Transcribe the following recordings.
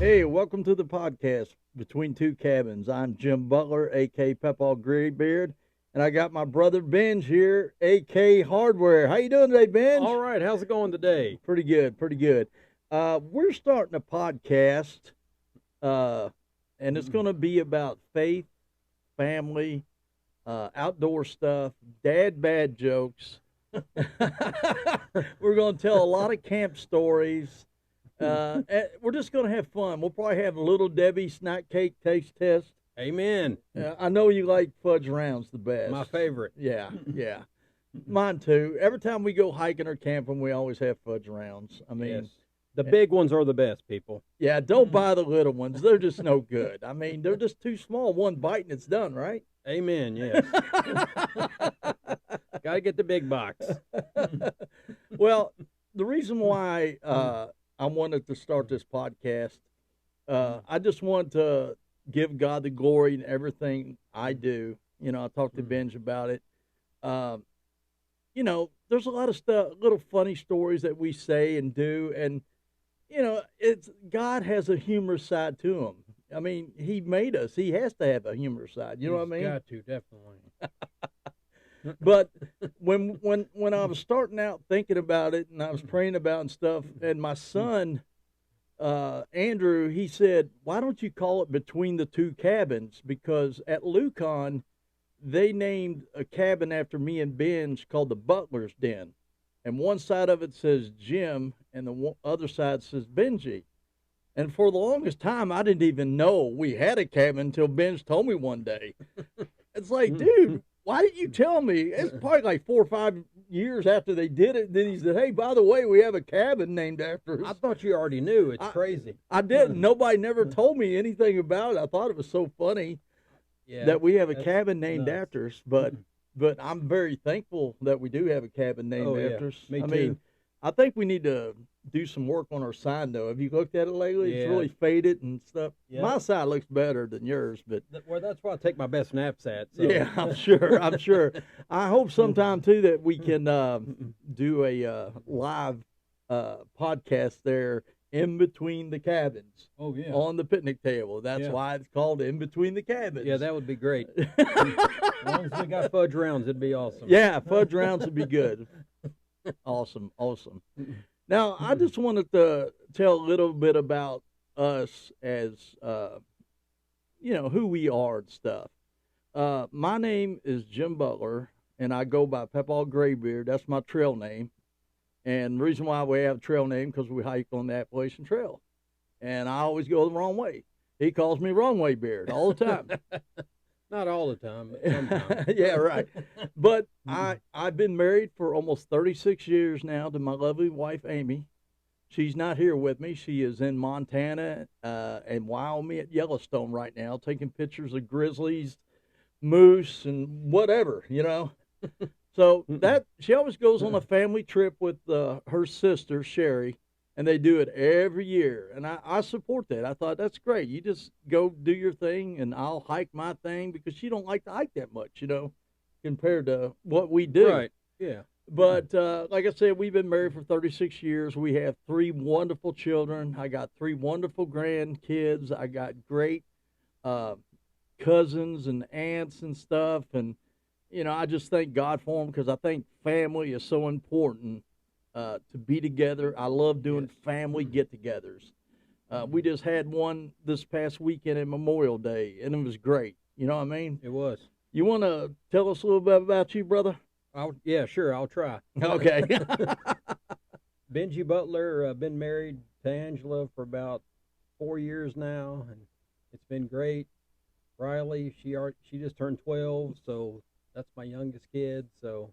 Hey, welcome to the podcast Between Two Cabins. I'm Jim Butler, a.k.a. Peppaw Graybeard, and I got my brother Benj here, a.k.a. Hardware. How you doing today, Benj? All right, how's it going today? Pretty good, pretty good. We're starting a podcast, and it's going to be about faith, family, outdoor stuff, dad bad jokes. We're going to tell a lot of camp stories. We're just going to have fun. We'll probably have a little Debbie snack cake taste test. Amen. I know you like fudge rounds the best. My favorite. Yeah, yeah. Mine too. Every time we go hiking or camping, we always have fudge rounds. I mean, Yes. The big ones are the best, people. yeah, don't buy the little ones. They're just no good. I mean, they're just too small. One bite and it's done, right? Amen, yes. Got to get the big box. Well, the reason why I wanted to start this podcast, I just want to give God the glory in everything I do. You know, I talked to Benji about it. You know, there's a lot of stuff, little funny stories that we say and do, and you know, it's God has a humorous side to him. I mean, he made us; he has to have a humorous side. You know what I mean? Got to, definitely. But when I was starting out thinking about it, and I was praying about it and stuff, and my son Andrew, he said, "Why don't you call it Between the Two Cabins?" Because at Lukan, they named a cabin after me and Benj called the Butler's Den, and one side of it says Jim, and the other side says Benji. And for the longest time, I didn't even know we had a cabin until Benj told me one day. It's like, dude, why didn't you tell me? It's probably like 4 or 5 years after they did it. Then he said, hey, by the way, we have a cabin named after us. I thought you already knew. It's crazy. I didn't. Nobody never told me anything about it. I thought it was so funny that we have a cabin named after us. But I'm very thankful that we do have a cabin named after us. Me I too. mean, I think we need to do some work on our sign, though. Have you looked at it lately? Yeah. It's really faded and stuff. Yeah. My side looks better than yours, but Well, that's why I take my best naps at. So. yeah, I'm sure. I'm sure. I hope sometime too that we can do a live podcast there in between the cabins. Oh, yeah. On the picnic table. That's Yeah. why it's called In Between the Cabins. Yeah, that would be great. As long as we got fudge rounds, it'd be awesome. Yeah, fudge rounds would be good. Awesome, awesome. Now, I just wanted to tell a little bit about us as, you know, who we are and stuff. My name is Jim Butler, and I go by Peppaw Graybeard. That's my trail name. And the reason why we have a trail name because we hike on the Appalachian Trail. And I always go the wrong way. He calls me Wrong Way Beard all the time. Not all the time, but sometimes. Yeah, right. But I've been married for almost 36 years now to my lovely wife, Amy. She's not here with me. She is in Montana and Wyoming at Yellowstone right now, taking pictures of grizzlies, moose, and whatever, you know. So that she always goes on a family trip with her sister, Sherry, and they do it every year. And I support that. I thought, that's great. You just go do your thing, and I'll hike my thing because she don't like to hike that much, you know, compared to what we do. Right, yeah. But like I said, we've been married for 36 years. We have 3 wonderful children. I got 3 wonderful grandkids. I got great cousins and aunts and stuff. And, you know, I just thank God for them because I think family is so important to be together. I love doing family get-togethers. We just had one this past weekend at Memorial Day, and it was great. You know what I mean? It was. You want to tell us a little bit about you, brother? Yeah, sure, I'll try. Okay. Benji Butler, been married to Angela for about 4 years now, and it's been great. Riley, she just turned 12, so that's my youngest kid, so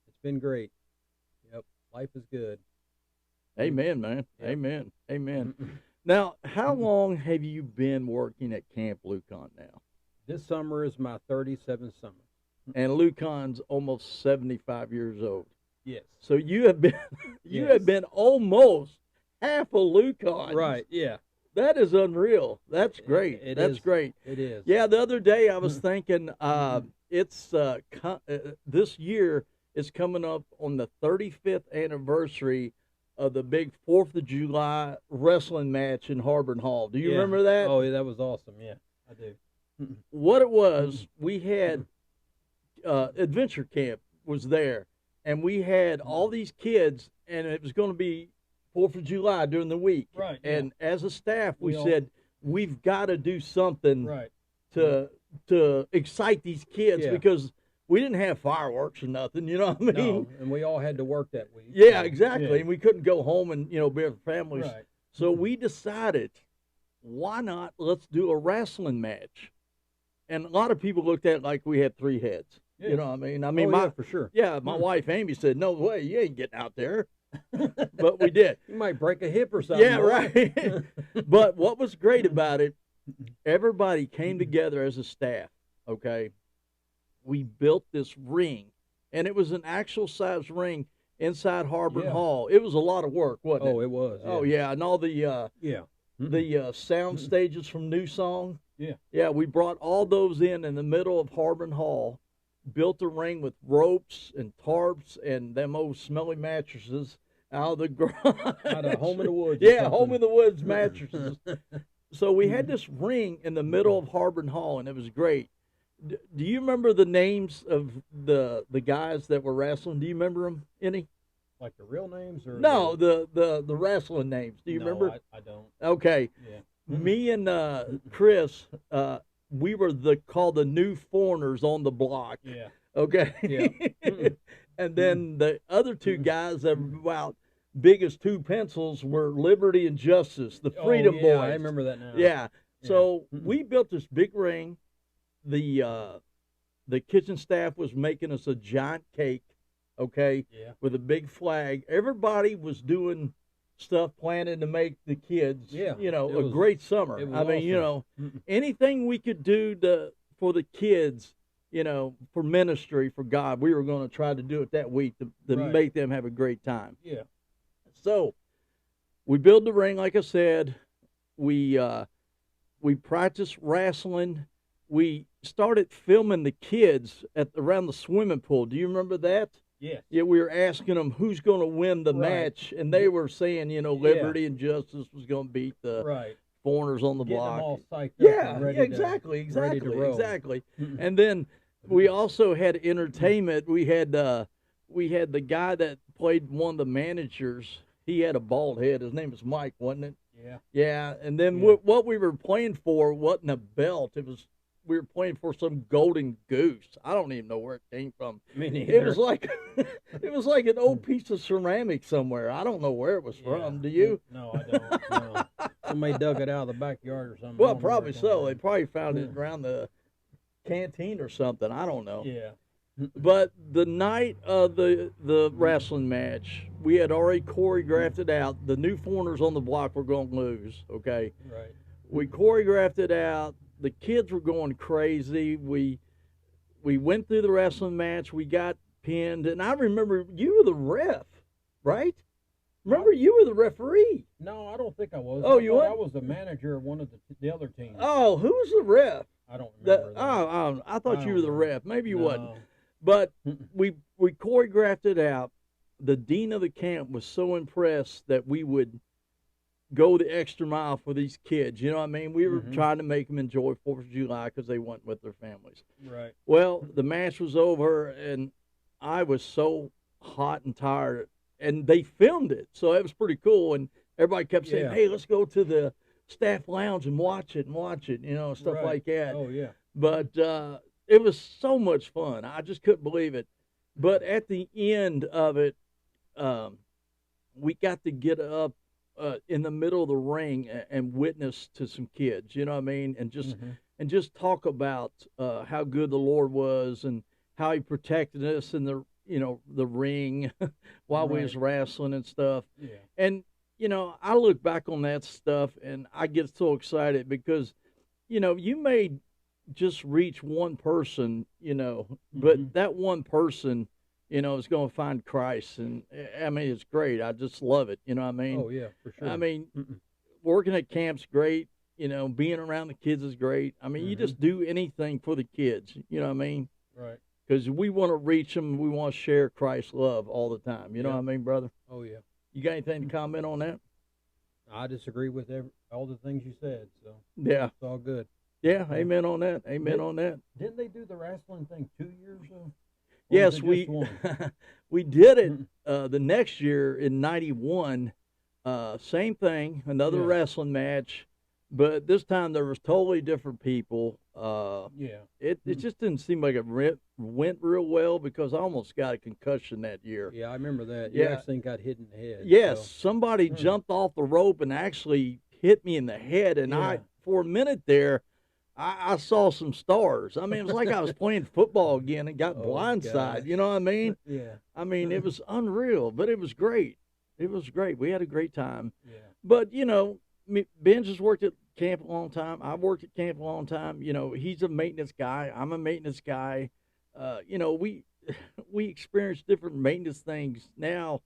it's been great. Yep, life is good. Amen, man. Yep. Amen. Amen. Now, how long have you been working at Camp Lukan now? This summer is my 37th summer. And Lukan's almost 75 years old. Yes. So you have been have been almost half a Lukan. Right, yeah. That is unreal. That's great. That's great. It is. Yeah, the other day I was thinking it's this year is coming up on the 35th anniversary of the big 4th of July wrestling match in Harbor Hall. Do you remember that? Oh, yeah, that was awesome. Yeah, I do. What it was, we had Adventure Camp was there, and we had all these kids, and it was going to be 4th of July during the week. Right. And as a staff, we all said, we've got to do something Right. to excite these kids Yeah. because we didn't have fireworks or nothing, you know what I mean? No, and we all had to work that week. Yeah, exactly. Yeah. And we couldn't go home and, be with families. Right. So we decided, why not? Let's do a wrestling match. And a lot of people looked at it like we had 3 heads. Yeah. You know what I mean? I mean, yeah, for sure. Yeah, my wife Amy said, "No way, you ain't getting out there." But we did. You might break a hip or something. Yeah, right. But what was great about it, everybody came together as a staff, okay? We built this ring, and it was an actual size ring inside Harbor Hall. It was a lot of work, wasn't it? Oh, it was. Yeah. Oh, yeah, and all the sound Mm-hmm. stages from New Song. Yeah. Yeah, we brought all those in the middle of Harbor Hall, built a ring with ropes and tarps and them old smelly mattresses out of the garage. Out of Home in the Woods. Yeah, Home in the Woods mattresses. So we had this ring in the middle of Harbor Hall, and it was great. Do you remember the names of the guys that were wrestling? Do you remember them, any? Like the real names or No, the wrestling names. Do you remember? I don't. Okay. Yeah. Me and Chris, we were called the new foreigners on the block. Yeah. Okay. Yeah. And then the other 2 guys that were about big as 2 pencils were Liberty and Justice, the Freedom Boys. I remember that now. Yeah. So we built this big ring. The kitchen staff was making us a giant cake, okay, with a big flag. Everybody was doing stuff planning to make the kids, a great summer. I mean, awesome. Anything we could do for the kids, for ministry, for God, we were going to try to do it that week to make them have a great time. Yeah. So we built the ring, like I said. We practiced wrestling. We started filming the kids around the swimming pool. Do you remember that? Yes. Yeah, we were asking them who's going to win the match, and they were saying, Liberty and Justice was going to beat the foreigners on the block. Them all psyched up Yeah, and ready exactly. to roll. Exactly. And then we also had entertainment. We had the guy that played one of the managers. He had a bald head. His name was Mike, wasn't it? Yeah. Yeah. And then what we were playing for wasn't a belt. We were playing for some golden goose. I don't even know where it came from. Me neither. It was like an old piece of ceramic somewhere. I don't know where it was from. Do you? No, I don't. No. Somebody dug it out of the backyard or something. Well, probably so. They probably found it around the canteen or something. I don't know. Yeah. But the night of the wrestling match, we had already choreographed it out. The new foreigners on the block were going to lose, okay? Right. We choreographed it out. The kids were going crazy. We went through the wrestling match. We got pinned. And I remember you were the ref, right? Remember, you were the referee. No, I don't think I was. Oh, you weren't? I was the manager of one of the other teams. Oh, who was the ref? I don't remember. I thought you were the ref. Maybe you No. wasn't. But we choreographed it out. The dean of the camp was so impressed that we would go the extra mile for these kids. You know what I mean? We were trying to make them enjoy 4th of July because they went with their families. Right. Well, the match was over, and I was so hot and tired. And they filmed it, so it was pretty cool. And everybody kept saying, hey, let's go to the staff lounge and watch it, stuff like that. Oh, yeah. But it was so much fun. I just couldn't believe it. But at the end of it, we got to get up in the middle of the ring and witness to some kids, you know what I mean? And just talk about how good the Lord was and how he protected us in the ring while we was wrestling and stuff. Yeah. And, I look back on that stuff and I get so excited because, you may just reach one person, but that one person, is going to find Christ. And I mean, it's great. I just love it. You know what I mean? Oh, yeah, for sure. I mean, working at camp's great. Being around the kids is great. I mean, you just do anything for the kids. You know what I mean? Right. Because we want to reach them. We want to share Christ's love all the time. You know what I mean, brother? Oh, yeah. You got anything to comment on that? I disagree with all the things you said, so Yeah. it's all good. Yeah, amen on that. Amen on that. Didn't they do the wrestling thing 2 years ago? Yes, we we did it the next year in '91. Same thing, another wrestling match, but this time there was totally different people. It just didn't seem like it went real well because I almost got a concussion that year. Yeah, I remember that. You actually got hit in the head. Yes, so. Somebody jumped off the rope and actually hit me in the head, and I, for a minute there, I saw some stars. I mean, it was like I was playing football again and got blindsided. You know what I mean? Yeah. I mean, it was unreal, but it was great. It was great. We had a great time. Yeah. But, you know, Benj has worked at camp a long time. I've worked at camp a long time. You know, he's a maintenance guy. I'm a maintenance guy. You know, we experience different maintenance things now.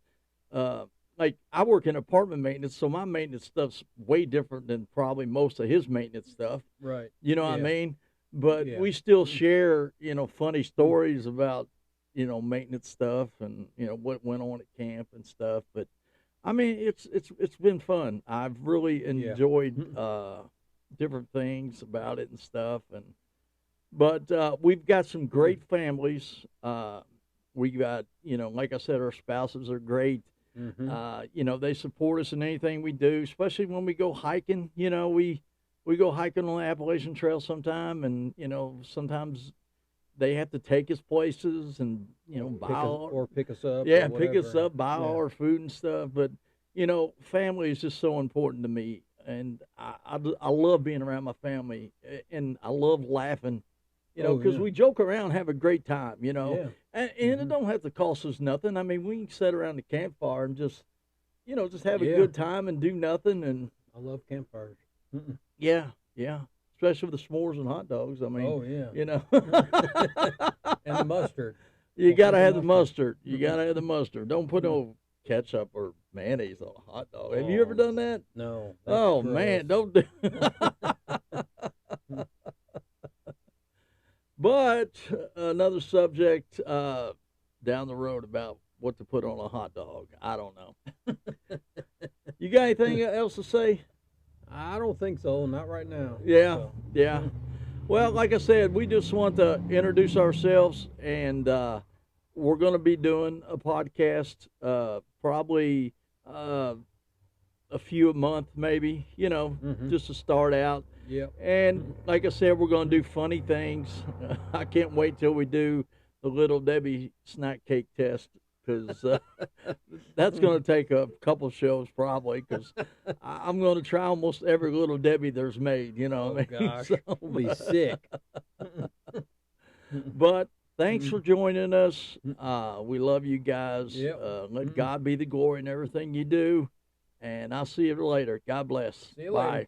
Like I work in apartment maintenance, so my maintenance stuff's way different than probably most of his maintenance stuff. Right. You know what I mean? But we still share, you know, funny stories about, you know, maintenance stuff and, you know, what went on at camp and stuff. But I mean, it's been fun. I've really enjoyed different things about it and stuff. But we've got some great families. We got, you know, like I said, our spouses are great. You know, they support us in anything we do, especially when we go hiking. You know, we go hiking on the Appalachian Trail sometime, and, you know, sometimes they have to take us places and, you know, pick us up. Yeah, pick us up, buy all our food and stuff. But, you know, family is just so important to me. And I love being around my family, and I love laughing, you know, because we joke around, have a great time, you know. And it don't have to cost us nothing. I mean, we can sit around the campfire and just, you know, just have a good time and do nothing. And I love campfires. Yeah. Especially with the s'mores and hot dogs. I mean, you know. And the mustard. You got to have the mustard. You got to have the mustard. Don't put no ketchup or mayonnaise on a hot dog. Have you ever done that? No. Oh, gross. Man, don't do But another subject down the road about what to put on a hot dog. I don't know. You got anything else to say? I don't think so. Not right now. Yeah. Well, like I said, we just want to introduce ourselves, and we're going to be doing a podcast probably a few a month, maybe, you know, just to start out. Yeah. And like I said, we're going to do funny things. I can't wait till we do the Little Debbie snack cake test, because that's going to take a couple shows probably, because I'm going to try almost every Little Debbie there's made, you know. Oh, gosh. So, I'll be sick. But thanks for joining us. We love you guys. Let God be the glory in everything you do. And I'll see you later. God bless. See you Bye. Later.